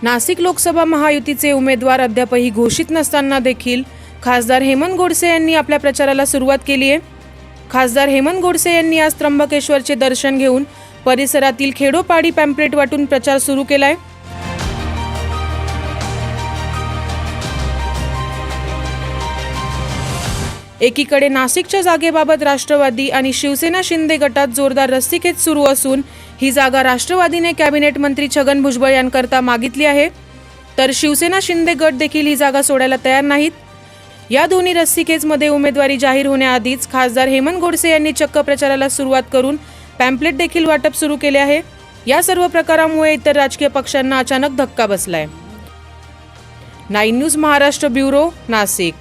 नाशिक लोकसभा महायुतीचे उमेदवार अद्यापही घोषित नसताना देखील खासदार हेमंत गोडसे यांनी आपल्या प्रचाराला सुरुवात केली आहे। खासदार हेमंत गोडसे यांनी आज त्र्यंबकेश्वरचे दर्शन घेऊन परिसरातील खेडोपाडी पॅम्पलेट वाटून प्रचार सुरू केलाय। एकीकडे नाशिकच्या जागेबाबत राष्ट्रवादी आणि शिवसेना शिंदे गटात जोरदार रस्सीखेच सुरू असून ही जागा राष्ट्रवादीने कॅबिनेट मंत्री छगन भुजबळ यांकरता मागितली आहे, तर शिवसेना शिंदे गट देखील ही जागा सोडायला तयार नाहीत। या दोन्ही रस्सीखेचमध्ये उमेदवारी जाहीर होण्याआधीच खासदार हेमंत गोडसे यांनी चक्क प्रचाराला सुरुवात करून पॅम्पलेट देखील वाटप सुरू केले आहे। या सर्व प्रकारामुळे इतर राजकीय पक्षांना अचानक धक्का बसलाय। 9 न्यूज महाराष्ट्र ब्युरो, नाशिक।